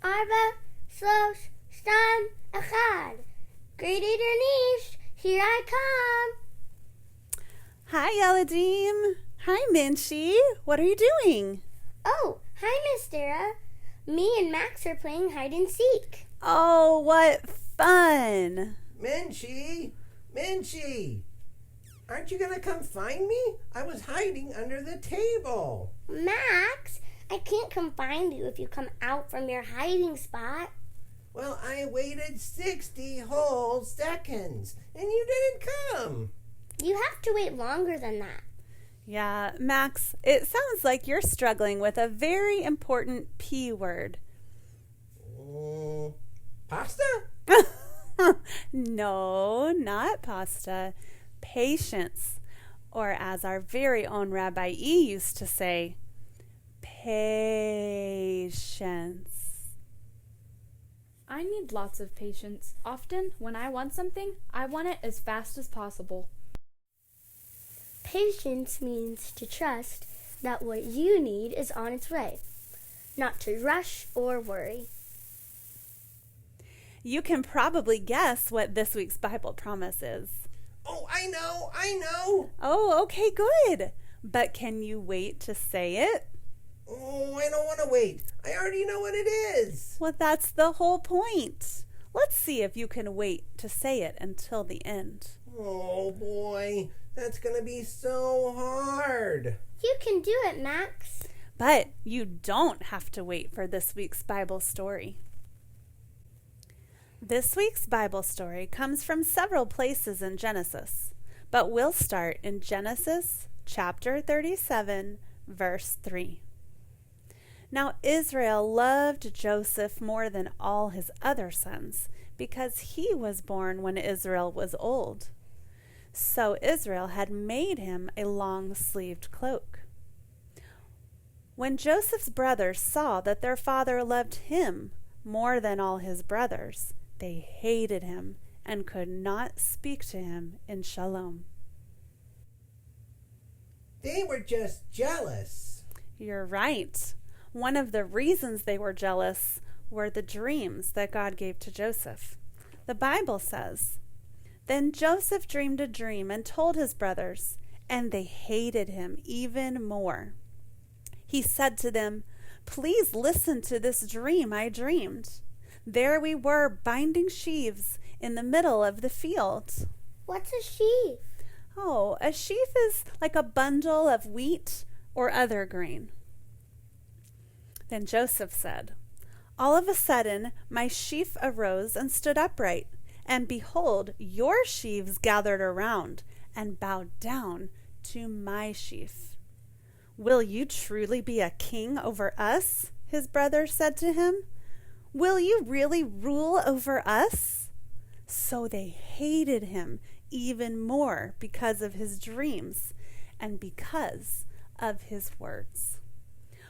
Arba, Slosh, Stan, Echad. Great Nish, here I come. Hi, Eladim. Hi, Minchie. What are you doing? Oh, hi, Miss Dara. Me and Max are playing hide and seek. Oh, what fun. Minchie! Aren't you going to come find me? I was hiding under the table. Max, I can't come find you if you come out from your hiding spot. Well, I waited 60 whole seconds, and you didn't come. You have to wait longer than that. Yeah, Max, it sounds like you're struggling with a very important P word. Pasta? No, not pasta. Patience. Or as our very own Rabbi E used to say, patience. I need lots of patience. Often, when I want something, I want it as fast as possible. Patience means to trust that what you need is on its way, not to rush or worry. You can probably guess what this week's Bible promise is. Oh, I know. Oh, okay, good. But can you wait to say it? Oh, I don't want to wait. I already know what it is. Well, that's the whole point. Let's see if you can wait to say it until the end. Oh, boy. That's going to be so hard. You can do it, Max. But you don't have to wait for this week's Bible story. This week's Bible story comes from several places in Genesis, but we'll start in Genesis chapter 37, verse 3. Now Israel loved Joseph more than all his other sons, because he was born when Israel was old. So Israel had made him a long-sleeved cloak. When Joseph's brothers saw that their father loved him more than all his brothers, they hated him and could not speak to him in shalom. They were just jealous. You're right. One of the reasons they were jealous were the dreams that God gave to Joseph. The Bible says, "Then Joseph dreamed a dream and told his brothers, and they hated him even more. He said to them, 'Please listen to this dream I dreamed. There we were binding sheaves in the middle of the field.'" What's a sheaf? Oh, a sheaf is like a bundle of wheat or other grain. Then Joseph said, "All of a sudden my sheaf arose and stood upright, and behold, your sheaves gathered around and bowed down to my sheaf. Will you truly be a king over us?" his brothers said to him. "Will you really rule over us?" So they hated him even more because of his dreams and because of his words.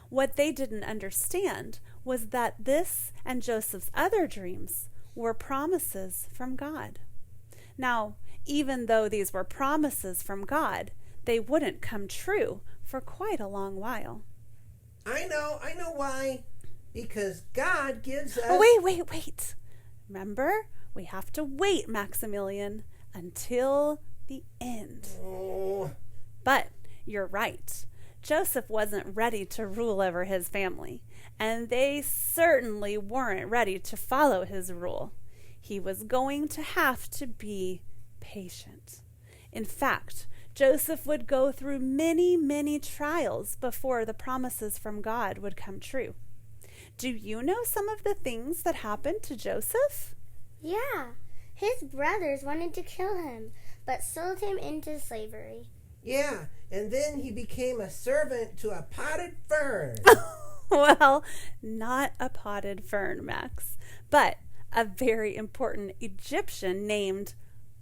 What they didn't understand was that this and Joseph's other dreams were promises from God. Now, even though these were promises from God, they wouldn't come true for quite a long while. I know why. Because God gives us... Oh, wait. Remember, we have to wait, Maximilian, until the end. Oh. But you're right. Joseph wasn't ready to rule over his family, and they certainly weren't ready to follow his rule. He was going to have to be patient. In fact, Joseph would go through many, many trials before the promises from God would come true. Do you know some of the things that happened to Joseph? Yeah, his brothers wanted to kill him, but sold him into slavery. Yeah, and then he became a servant to a potted fern. Well, not a potted fern, Max, but a very important Egyptian named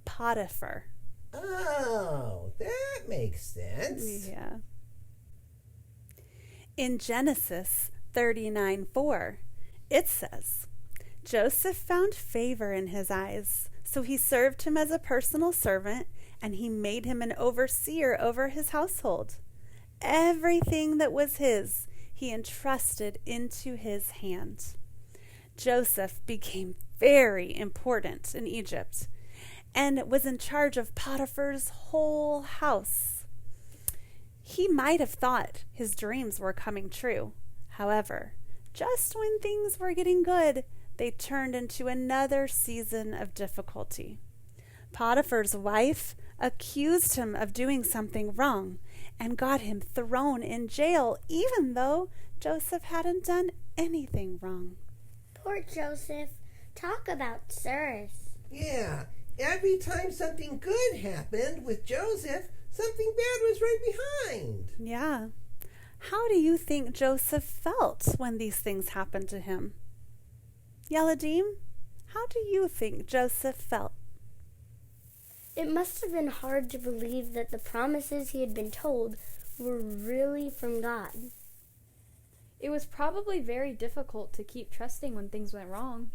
Potiphar. Oh, that makes sense. Yeah. In Genesis 39:4, it says, "Joseph found favor in his eyes, so he served him as a personal servant, and he made him an overseer over his household. Everything that was his, he entrusted into his hand." Joseph became very important in Egypt and was in charge of Potiphar's whole house. He might have thought his dreams were coming true. However, just when things were getting good, they turned into another season of difficulty. Potiphar's wife accused him of doing something wrong and got him thrown in jail, even though Joseph hadn't done anything wrong. Poor Joseph. Talk ababsurd. Yeah, every time something good happened with Joseph, something bad was right behind. Yeah. How do you think Joseph felt when these things happened to him? Yeladim, how do you think Joseph felt? It must have been hard to believe that the promises he had been told were really from God. It was probably very difficult to keep trusting when things went wrong.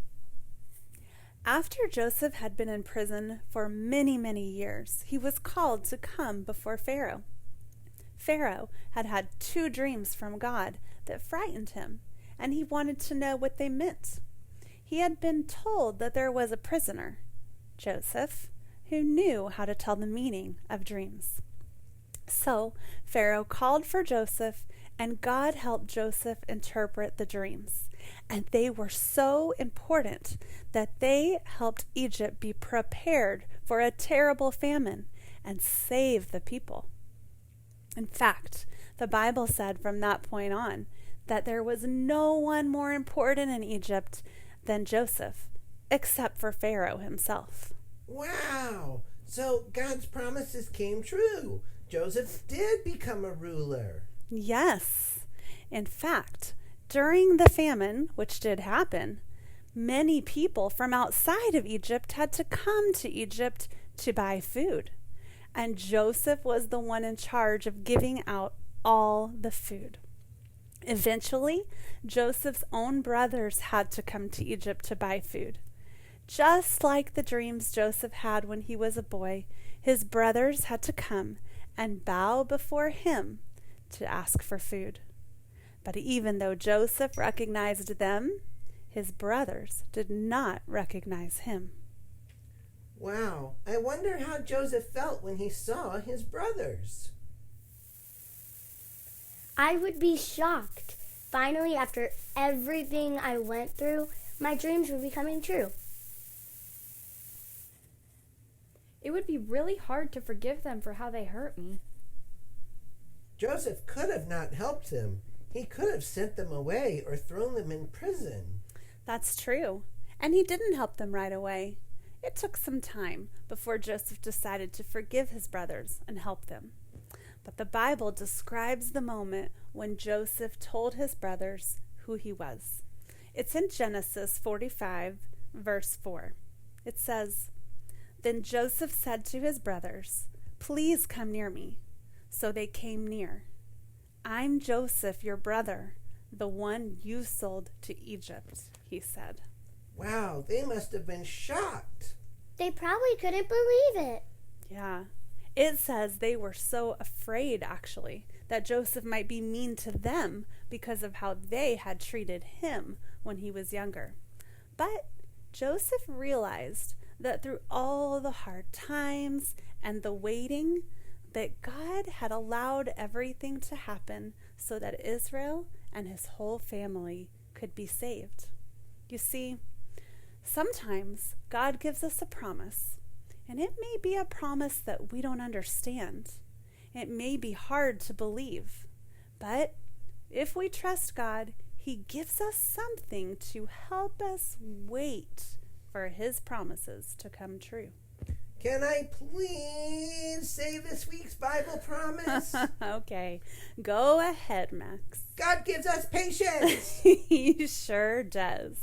After Joseph had been in prison for many, many years, he was called to come before Pharaoh. Pharaoh had had 2 dreams from God that frightened him, and he wanted to know what they meant. He had been told that there was a prisoner, Joseph, who knew how to tell the meaning of dreams. So Pharaoh called for Joseph, and God helped Joseph interpret the dreams. And they were so important that they helped Egypt be prepared for a terrible famine and save the people. In fact, the Bible said from that point on that there was no one more important in Egypt than Joseph, except for Pharaoh himself. Wow! So God's promises came true. Joseph did become a ruler. Yes. In fact, during the famine, which did happen, many people from outside of Egypt had to come to Egypt to buy food. And Joseph was the one in charge of giving out all the food. Eventually, Joseph's own brothers had to come to Egypt to buy food. Just like the dreams Joseph had when he was a boy, his brothers had to come and bow before him to ask for food. But even though Joseph recognized them, his brothers did not recognize him. Wow, I wonder how Joseph felt when he saw his brothers. I would be shocked. Finally, after everything I went through, my dreams were becoming true. It would be really hard to forgive them for how they hurt me. Joseph could have not helped them. He could have sent them away or thrown them in prison. That's true. And he didn't help them right away. It took some time before Joseph decided to forgive his brothers and help them. But the Bible describes the moment when Joseph told his brothers who he was. It's in Genesis 45, verse 4. It says, "Then Joseph said to his brothers, 'Please come near me.' So they came near. 'I'm Joseph, your brother, the one you sold to Egypt,' he said." Wow, they must have been shocked. They probably couldn't believe it. Yeah. It says they were so afraid, actually, that Joseph might be mean to them because of how they had treated him when he was younger. But Joseph realized that through all the hard times and the waiting, that God had allowed everything to happen so that Israel and his whole family could be saved. You see, sometimes God gives us a promise, and it may be a promise that we don't understand. It may be hard to believe, but if we trust God, he gives us something to help us wait for his promises to come true. Can I please say this week's Bible promise? Okay, go ahead, Max. God gives us patience. He sure does.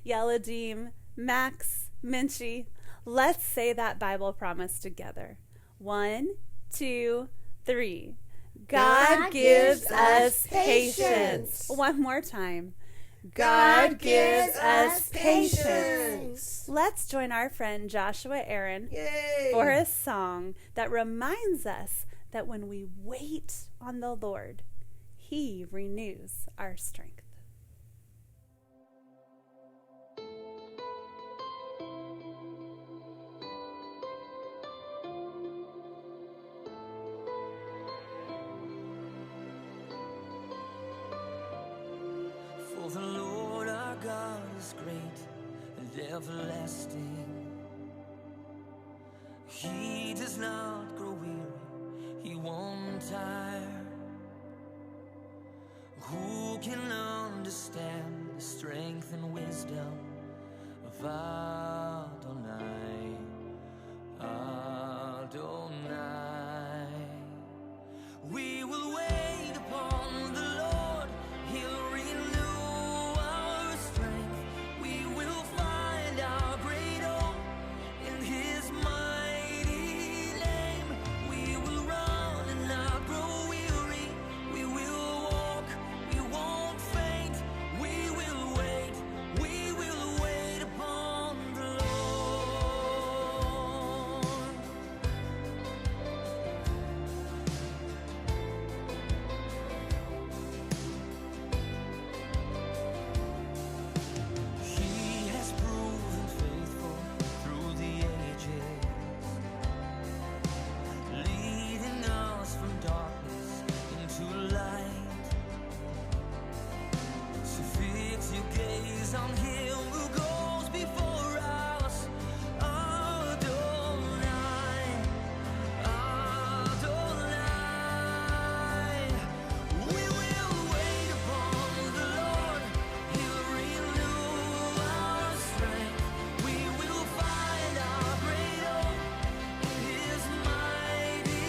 Yeladim, Max, Minchie, let's say that Bible promise together. 1, 2, 3. God gives us patience. One more time. God gives us patience. Let's join our friend Joshua Aaron Yay! for a song that reminds us that when we wait on the Lord, he renews our strength. everlasting. He does not grow weary, he won't tire. Who can understand the strength and wisdom of Adonai? Adonai. We will wait upon the Lord, he'll renew our strength. We will find our great hope in his mighty name. We will run and not grow weary. We will walk, we won't faint. We will wait upon the Lord. He has proven faithful through the ages, leading us from darkness into light. So fix your gaze on him who goes before us. Adonai, Adonai. We will wait upon the Lord, he'll renew our strength. We will find our great hope in his mighty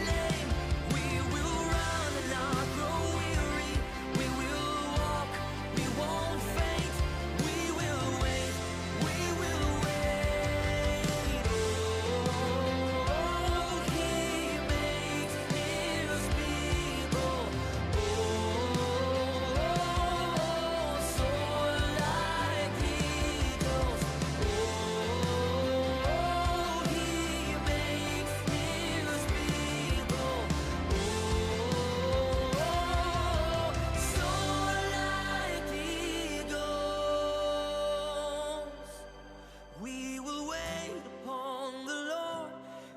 name. We will run and not grow weary. We will walk, we won't faint. We will wait, we will wait. Oh, he makes his people, soar like eagles. Oh, he makes his people, soar like eagles. We will wait upon the Lord,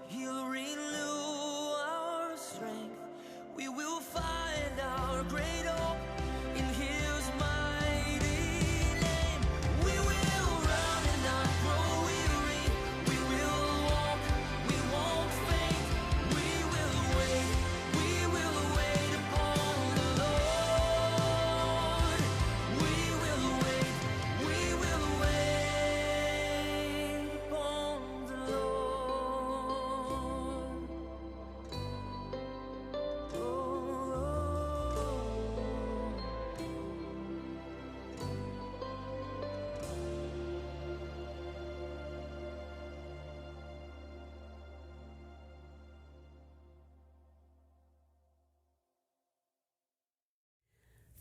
he'll renew our strength. We will find our great hope in his mighty name. We will run and not grow weary. We will walk, we won't faint. We will wait upon the Lord. We will wait upon the Lord.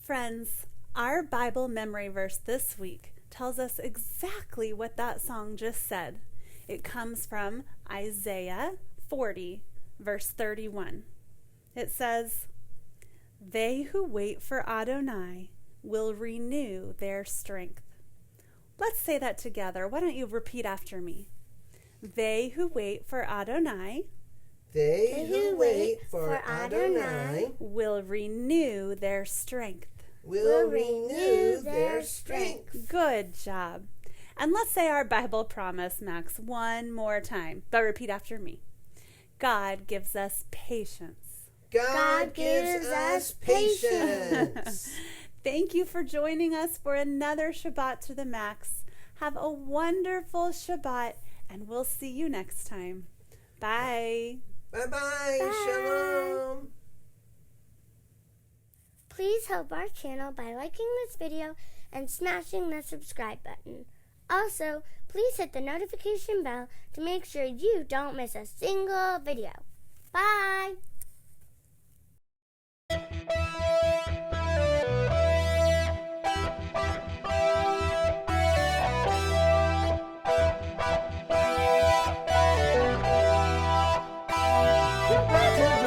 Friends, our Bible memory verse this week tells us exactly what that song just said. It comes from Isaiah 40, verse 31. It says, "They who wait for Adonai will renew their strength." Let's say that together. Why don't you repeat after me? They who wait for Adonai They who wait for Adonai will renew their strength. will renew their strength. Good job. And let's say our Bible promise, Max, one more time. But repeat after me. God gives us patience. God gives us patience. Thank you for joining us for another Shabbat to the Max. Have a wonderful Shabbat, and we'll see you next time. Bye. Bye-bye. Shalom. Please help our channel by liking this video and smashing the subscribe button. Also, please hit the notification bell to make sure you don't miss a single video. Bye! Goodbye to